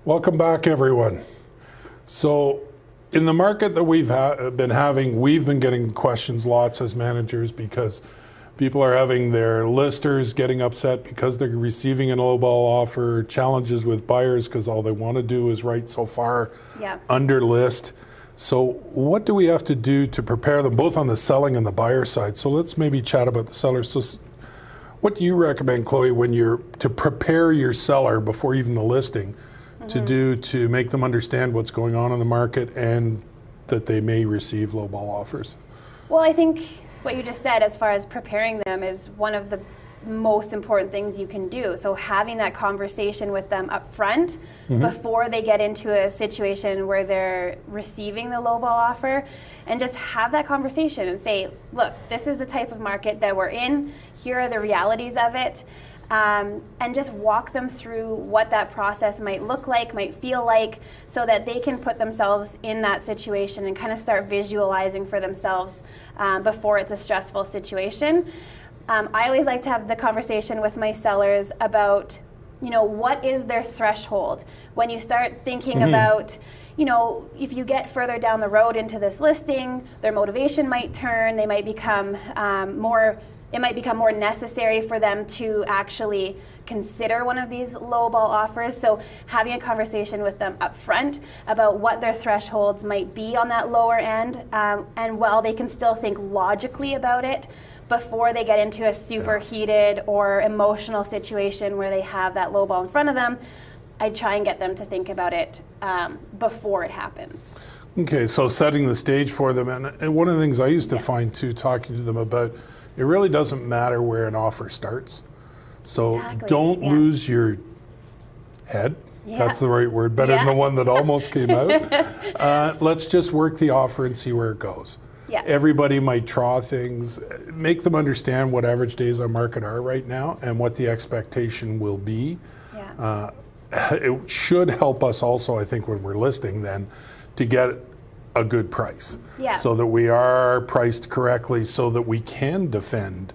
Welcome back, everyone. So, in the market that we've been having, we've been getting questions lots as managers because people are having their listers getting upset because they're receiving an lowball offer, challenges with buyers because all they want to do is write so far under list. So, what do we have to do to prepare them both on the selling and the buyer side? So, let's maybe chat about the seller. So, what do you recommend, Chloe, when you're to prepare your seller before even the listing? To do to make them understand what's going on in the market and that they may receive lowball offers? Well, I think what you just said as far as preparing them is one of the most important things you can do. So having that conversation with them up front before they get into a situation where they're receiving the lowball offer, and just have that conversation and say, look, this is the type of market that we're in. Here are the realities of it. And just walk them through what that process might look like, might feel like, so that they can put themselves in that situation and kind of start visualizing for themselves before it's a stressful situation. I always like to have the conversation with my sellers about, what is their threshold? When you start thinking about, if you get further down the road into this listing, their motivation might turn, they might become it might become more necessary for them to actually consider one of these lowball offers. So having a conversation with them up front about what their thresholds might be on that lower end, and while they can still think logically about it before they get into a super heated or emotional situation where they have that lowball in front of them, I try and get them to think about it before it happens. Okay, so setting the stage for them. And one of the things I used to find too, talking to them about, it really doesn't matter where an offer starts. So don't lose your head. That's the right word, better than the one that almost came out. Let's just work the offer and see where it goes. Everybody might try things. Make them understand what average days on market are right now and what the expectation will be. It should help us also, I think, when we're listing then, to get a good price, so that we are priced correctly, so that we can defend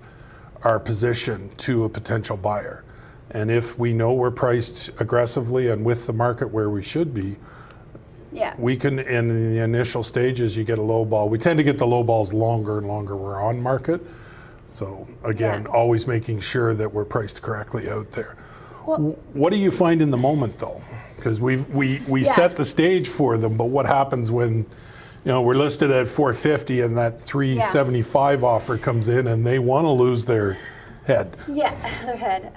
our position to a potential buyer. And if we know we're priced aggressively and with the market where we should be, we can, in the initial stages, you get a low ball. We tend to get the low balls longer and longer we're on market. So again, always making sure that we're priced correctly out there. Well, what do you find in the moment though? Because we set the stage for them, but what happens when we're listed at 450 and that 375 offer comes in and they want to lose their head? Their head.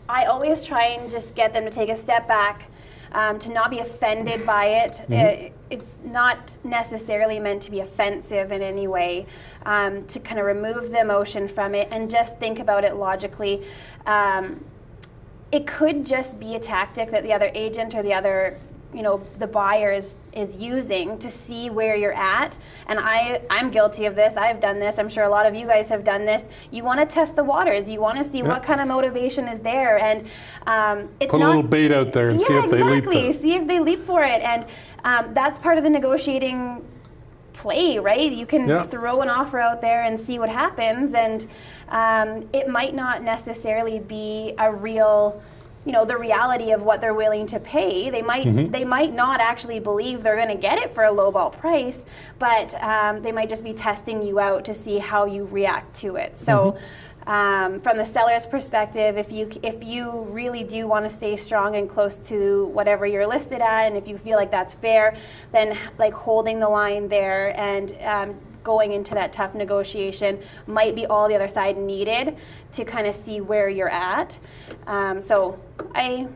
I always try and just get them to take a step back, to not be offended by it. It's not necessarily meant to be offensive in any way, to kind of remove the emotion from it and just think about it logically. It could just be a tactic that the other agent or the other, the buyer is using to see where you're at. And I'm guilty of this. I've done this. I'm sure a lot of you guys have done this. You want to test the waters. You want to see what kind of motivation is there. And it's put a little bait out there and see if they leap to it. See if they leap for it. And that's part of the negotiating play, right? You can throw an offer out there and see what happens. And it might not necessarily be a real, the reality of what they're willing to pay. They might not actually believe they're going to get it for a lowball price, but they might just be testing you out to see how you react to it. So from the seller's perspective, if you really do want to stay strong and close to whatever you're listed at, and if you feel like that's fair, then like holding the line there and going into that tough negotiation might be all the other side needed to kind of see where you're at. So I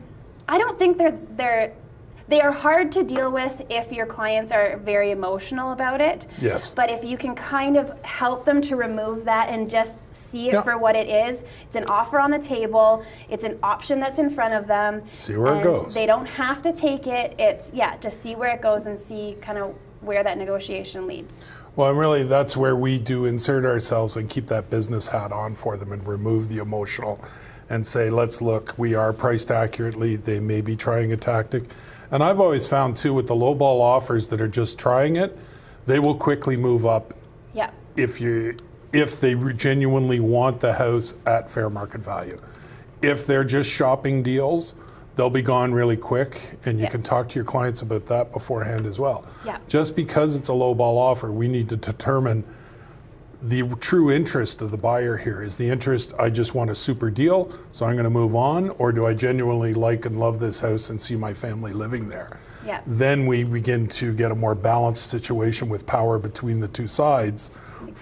don't think they are hard to deal with if your clients are very emotional about it. Yes. But if you can kind of help them to remove that and just see it for what it is, it's an offer on the table, it's an option that's in front of them. See where it goes. They don't have to take it. It's, just see where it goes and see kind of where that negotiation leads. Well, and really that's where we do insert ourselves and keep that business hat on for them and remove the emotional and say, let's look, we are priced accurately. They may be trying a tactic. And I've always found too with the lowball offers that are just trying it, they will quickly move up if they genuinely want the house at fair market value. If they're just shopping deals, they'll be gone really quick, and you Yeah. can talk to your clients about that beforehand as well. Yeah. Just because it's a low ball offer, we need to determine the true interest of the buyer here. Is the interest, I just want a super deal, so I'm going to move on, or do I genuinely like and love this house and see my family living there? Yeah. Then we begin to get a more balanced situation with power between the two sides,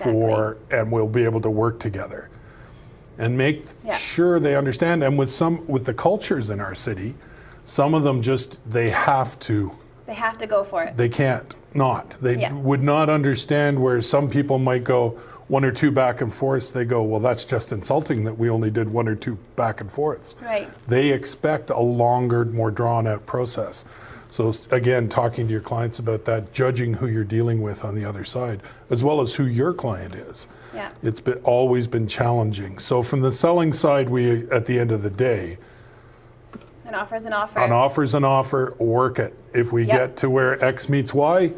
and we'll be able to work together and make sure they understand. And with the cultures in our city, some of them they have to go for it. They can't not. They would not understand where some people might go one or two back and forths. They go, well, that's just insulting that we only did one or two back and forths. Right. They expect a longer, more drawn out process. So again, talking to your clients about that, judging who you're dealing with on the other side, as well as who your client is. Yeah. It's always been challenging. So from the selling side, we, at the end of the day, an offer is an offer. an offer's an offer, work it. If we get to where X meets Y,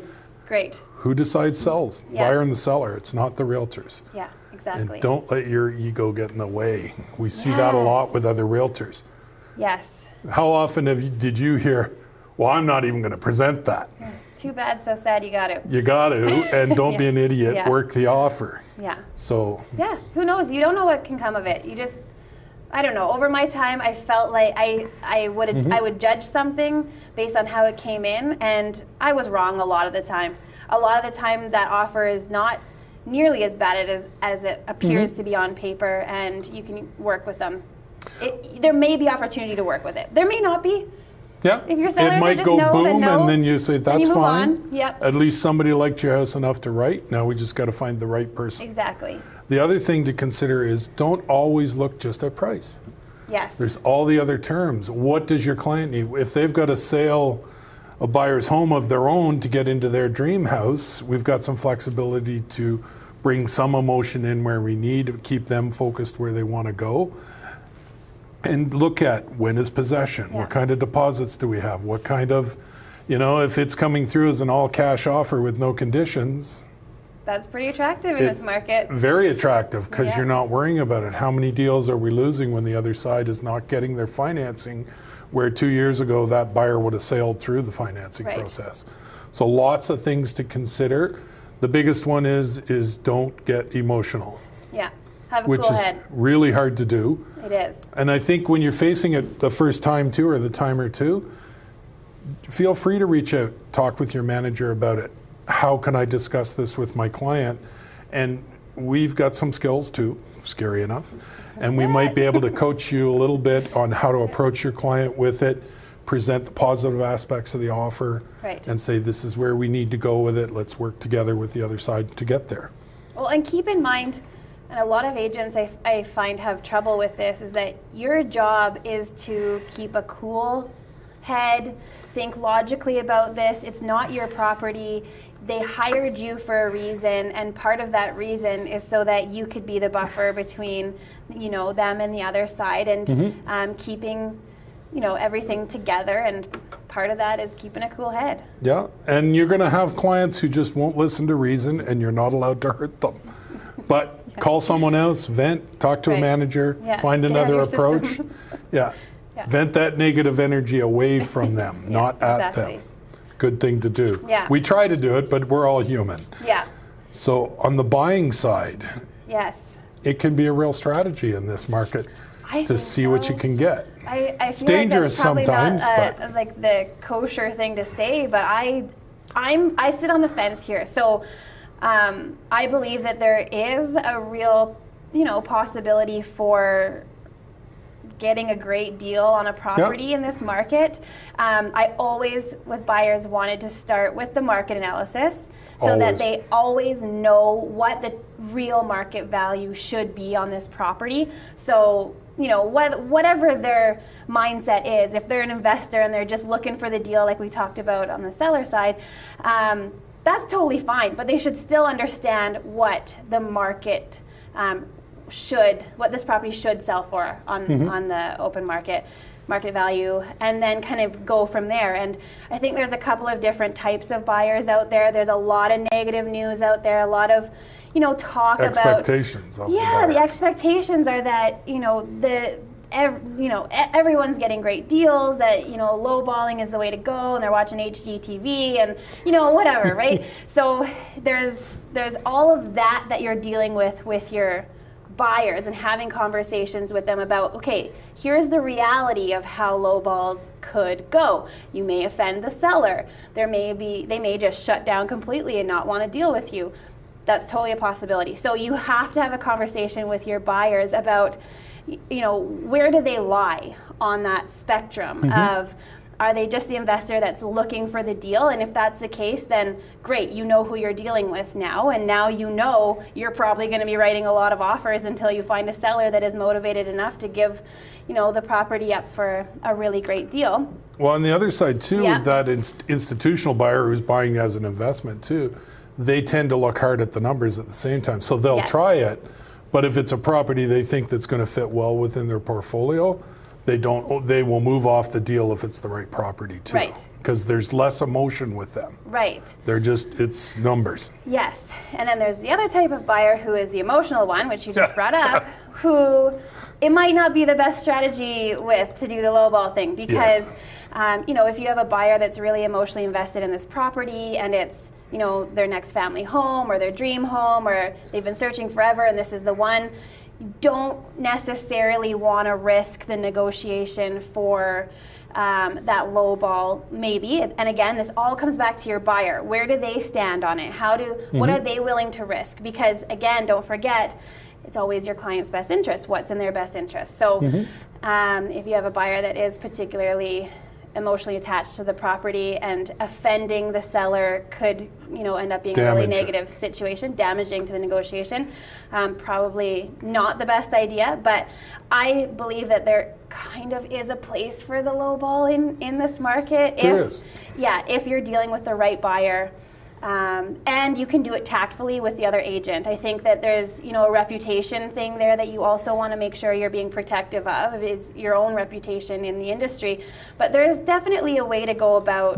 great. who decides sells? The buyer and the seller. It's not the realtors. Yeah, exactly. And don't let your ego get in the way. We see that a lot with other realtors. Yes. How often did you hear, well, I'm not even going to present that? Too bad, so sad, you got to. You got to, and don't be an idiot, work the offer. Yeah. So. Yeah, who knows? You don't know what can come of it. You just, I don't know. Over my time, I felt like I would judge something based on how it came in, and I was wrong a lot of the time. A lot of the time, that offer is not nearly as bad as it appears to be on paper, and you can work with them. There may be opportunity to work with it. There may not be. Yeah, if you're sellers, it might just go know, boom, then and then you say, that's you move fine. on. Yep. At least somebody liked your house enough to write. Now we just got to find the right person. Exactly. The other thing to consider is don't always look just at price. Yes. There's all the other terms. What does your client need? If they've got to sell a buyer's home of their own to get into their dream house, we've got some flexibility to bring some emotion in where we need to keep them focused where they want to go. And look at, when is possession? What kind of deposits do we have? What kind of, if it's coming through as an all cash offer with no conditions. That's pretty attractive in this market. Very attractive, because you're not worrying about it. How many deals are we losing when the other side is not getting their financing, where 2 years ago that buyer would have sailed through the financing process? So lots of things to consider. The biggest one is don't get emotional. Yeah, have a which cool is head. really hard to do. It is. And I think when you're facing it the first time too, or the time or two, feel free to reach out, talk with your manager about it. How can I discuss this with my client? And we've got some skills too, scary enough. And we might be able to coach you a little bit on how to approach your client with it, present the positive aspects of the offer, and say, this is where we need to go with it. Let's work together with the other side to get there. Well, and keep in mind, and a lot of agents I find have trouble with this, is that your job is to keep a cool head, think logically about this. It's not your property. They hired you for a reason, and part of that reason is so that you could be the buffer between, them and the other side, and keeping, everything together. And part of that is keeping a cool head. Yeah, and you're going to have clients who just won't listen to reason, and you're not allowed to hurt them. But call someone else, vent, talk to a manager, find another approach. Vent that negative energy away from them, not at them. Good thing to do. Yeah. We try to do it, but we're all human. Yeah. So on the buying side, it can be a real strategy in this market to see what you can get. I feel dangerous like that's probably sometimes, not like the kosher thing to say, but I sit on the fence here. So I believe that there is a real, possibility for getting a great deal on a property in this market. I always, with buyers, wanted to start with the market analysis so that they always know what the real market value should be on this property. So, whatever their mindset is, if they're an investor and they're just looking for the deal like we talked about on the seller side, that's totally fine, but they should still understand what the market what this property should sell for on the open market value, and then kind of go from there. And I think there's a couple of different types of buyers out there. There's a lot of negative news out there, a lot of talk expectations about the expectations are that everyone's getting great deals, that, lowballing is the way to go, and they're watching HGTV and, whatever, right? So there's all of that you're dealing with your buyers, and having conversations with them about, okay, here's the reality of how lowballs could go. You may offend the seller. They may just shut down completely and not want to deal with you. That's totally a possibility. So you have to have a conversation with your buyers about, where do they lie on that spectrum of, are they just the investor that's looking for the deal? And if that's the case, then great, you know who you're dealing with now, and now you're probably going to be writing a lot of offers until you find a seller that is motivated enough to give, the property up for a really great deal. Well, on the other side too, that institutional buyer who's buying as an investment too, they tend to look hard at the numbers at the same time. So they'll try it, but if it's a property they think that's going to fit well within their portfolio, they will move off the deal if it's the right property too. Right. Because there's less emotion with them. Right. It's numbers. Yes. And then there's the other type of buyer who is the emotional one, which you just brought up, who it might not be the best strategy to do the lowball thing, because if you have a buyer that's really emotionally invested in this property, and it's their next family home or their dream home, or they've been searching forever and this is the one, you don't necessarily want to risk the negotiation for that low ball, maybe. And again, this all comes back to your buyer. Where do they stand on it? What are they willing to risk? Because again, don't forget, it's always your client's best interest. What's in their best interest? So if you have a buyer that is particularly emotionally attached to the property, and offending the seller could end up being a really negative situation, damaging to the negotiation, probably not the best idea. But I believe that there kind of is a place for the low ball in this market. There is. Yeah, if you're dealing with the right buyer. And you can do it tactfully with the other agent. I think that there's, a reputation thing there that you also want to make sure you're being protective of, is your own reputation in the industry. But there's definitely a way to go about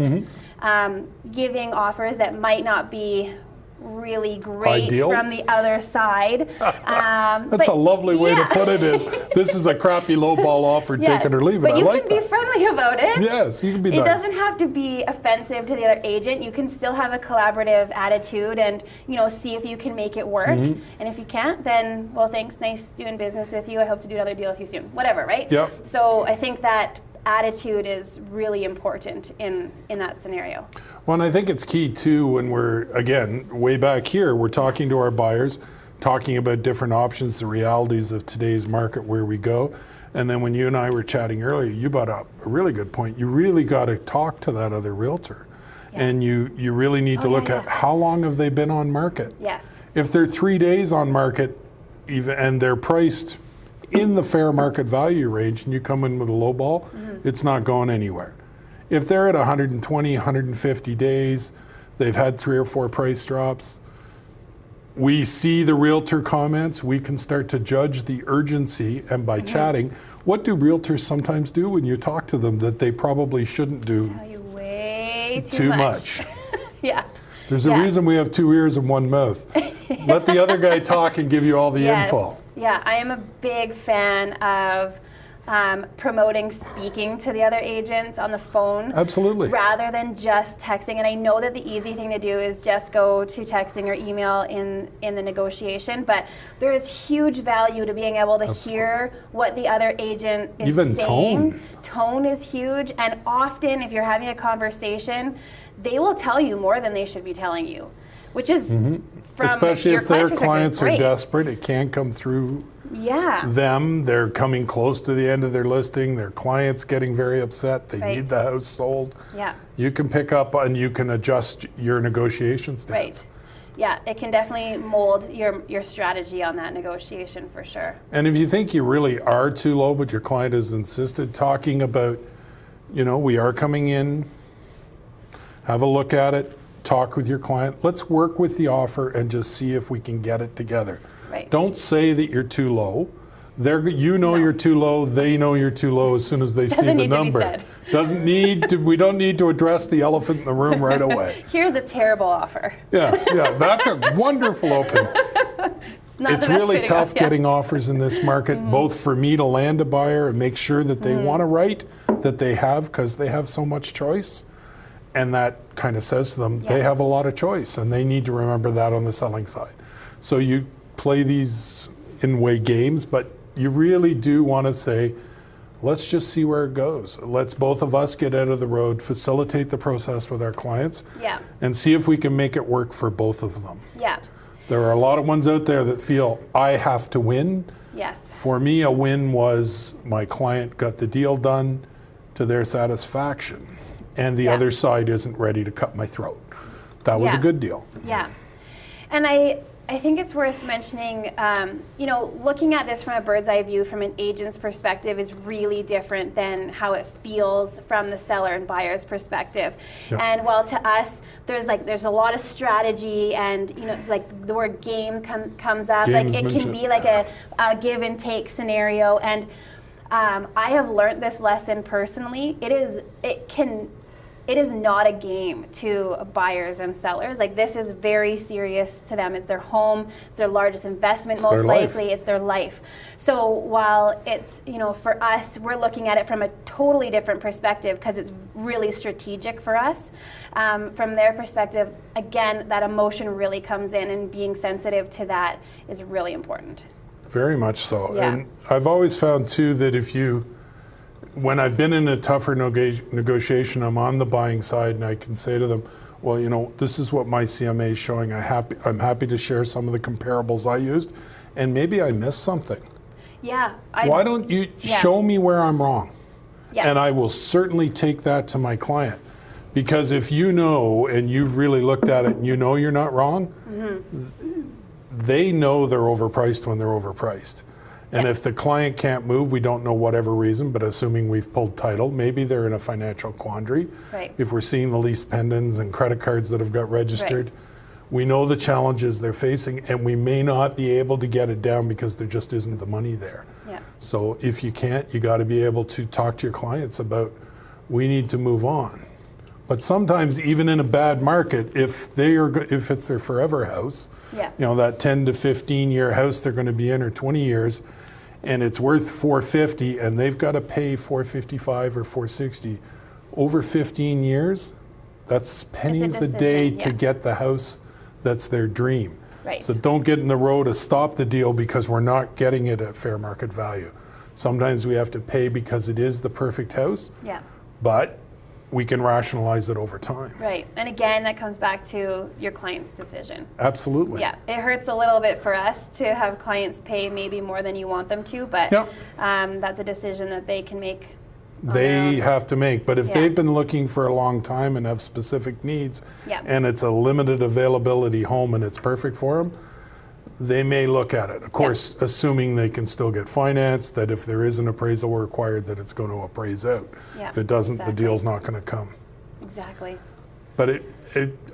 giving offers that might not be really great ideal from the other side. That's a lovely way to put it, is this is a crappy low ball offer, take it or leave it. But I you like can that. be friendly about it. Yes, you can be nice. It doesn't have to be offensive to the other agent. You can still have a collaborative attitude and, see if you can make it work. And if you can't, then, well, thanks, nice doing business with you. I hope to do another deal with you soon. Whatever, right? Yeah. So I think that attitude is really important in that scenario. Well, and I think it's key too, when we're, again, way back here, we're talking to our buyers, talking about different options, the realities of today's market, where we go. And then when you and I were chatting earlier, you brought up a really good point. You really got to talk to that other realtor. And you really need to look at how long have they been on market. Yes. If they're 3 days on market, and they're priced in the fair market value range, and you come in with a low ball, it's not going anywhere. If they're at 120, 150 days, they've had 3 or 4 price drops, we see the realtor comments, we can start to judge the urgency, and by chatting, what do realtors sometimes do when you talk to them that they probably shouldn't do? Tell you way too much. Yeah. There's a reason we have 2 ears and 1 mouth. Let the other guy talk and give you all the info. Yeah, I am a big fan of promoting speaking to the other agents on the phone. Absolutely. Rather than just texting. And I know that the easy thing to do is just go to texting or email in the negotiation, but there is huge value to being able to hear what the other agent is even saying. Tone. Tone is huge, and often if you're having a conversation, they will tell you more than they should be telling you, which is from especially your if their client's clients are perspective, great. desperate, it can come through Yeah. them. They're coming close to the end of their listing. Their client's getting very upset. They need the house sold. Yeah. You can pick up and you can adjust your negotiation stance. Right. Yeah, it can definitely mold your strategy on that negotiation for sure. And if you think you really are too low, but your client has insisted, talking about, we are coming in, have a look at it, talk with your client. Let's work with the offer and just see if we can get it together. Right. Don't say that you're too low. You're too low. They know you're too low as soon as they see the number. We don't need to address the elephant in the room right away. Here's a terrible offer. Yeah, that's a wonderful opening. not It's the best really way to go. tough Yeah. getting offers in this market, both for me to land a buyer and make sure that they want to write, that they have, because they have so much choice. And that kind of says to them, they have a lot of choice, and they need to remember that on the selling side. So you play these in-way games, but you really do want to say, let's just see where it goes. Let's both of us get out of the road, facilitate the process with our clients, Yeah. and see if we can make it work for both of them. Yeah. There are a lot of ones out there that feel, I have to win. Yes. For me, a win was my client got the deal done to their satisfaction, and the other side isn't ready to cut my throat. That was a good deal. Yeah. And I think it's worth mentioning, looking at this from a bird's eye view from an agent's perspective is really different than how it feels from the seller and buyer's perspective. Yeah. And while to us, there's a lot of strategy, and the word game comes up. Like it can be like a give and take scenario. And I have learned this lesson personally. It is not a game to buyers and sellers. Like, this is very serious to them. It's their home, it's their largest investment, It's their most life. likely, it's their life. So while it's, for us, we're looking at it from a totally different perspective because it's really strategic for us. From their perspective, again, that emotion really comes in, and being sensitive to that is really important. Very much so. Yeah. And I've always found too that when I've been in a tougher negotiation, I'm on the buying side, and I can say to them, well, this is what my CMA is showing. I'm happy to share some of the comparables I used, and maybe I missed something. Yeah. Why don't you show me where I'm wrong? Yes. And I will certainly take that to my client. Because if you know, and you've really looked at it, and you know you're not wrong, they know they're overpriced when they're overpriced. And if the client can't move, we don't know whatever reason, but assuming we've pulled title, maybe they're in a financial quandary. Right. If we're seeing the lease pendants and credit cards that have got registered, we know the challenges they're facing, and we may not be able to get it down because there just isn't the money there. Yeah. So if you can't, you got to be able to talk to your clients about, we need to move on. But sometimes, even in a bad market, if it's their forever house, that 10 to 15 year house they're going to be in, or 20 years, and it's worth $450, and they've got to pay $455 or $460 over 15 years, that's pennies a day to get the house that's their dream. Right. So don't get in the road to stop the deal because we're not getting it at fair market value. Sometimes we have to pay because it is the perfect house, but we can rationalize it over time. Right. And again, that comes back to your client's decision. Absolutely. Yeah. It hurts a little bit for us to have clients pay maybe more than you want them to, but that's a decision that they can make. They have to make. But if they've been looking for a long time and have specific needs, and it's a limited availability home and it's perfect for them, they may look at it. Of course, assuming they can still get financed, that if there is an appraisal required, that it's going to appraise out. If it doesn't, the deal's not going to come. Exactly. But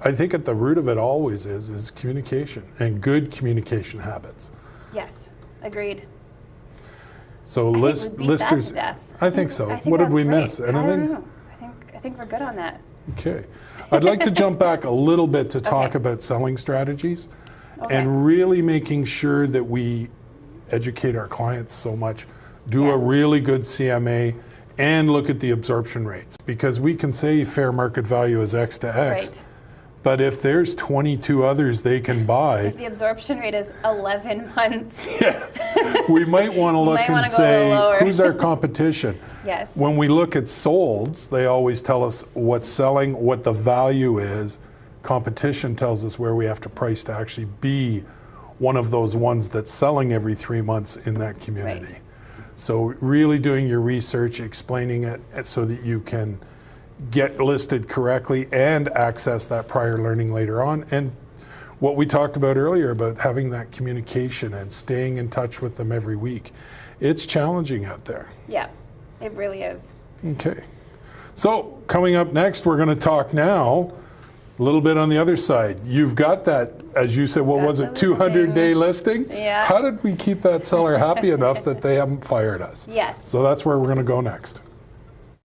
I think at the root of it always is communication, and good communication habits. Yes, agreed. So listers, I think so. What did we miss? Anything? I don't know. I think we're good on that. Okay. I'd like to jump back a little bit to talk about selling strategies. And really making sure that we educate our clients so much, do a really good CMA, and look at the absorption rates. Because we can say fair market value is X to X, but if there's 22 others they can buy. If the absorption rate is 11 months. We might want to look and say, who's our competition? When we look at solds, they always tell us what's selling, what the value is. Competition tells us where we have to price to actually be one of those ones that's selling every 3 months in that community. So really doing your research, explaining it so that you can get listed correctly and access that prior learning later on. And what we talked about earlier about having that communication and staying in touch with them every week. It's challenging out there. Yeah, it really is. Okay. So coming up next, we're going to talk now a little bit on the other side. You've got that, as you said, what was it, 200-day listing? Yeah. How did we keep that seller happy enough that they haven't fired us? Yes. So that's where we're going to go next.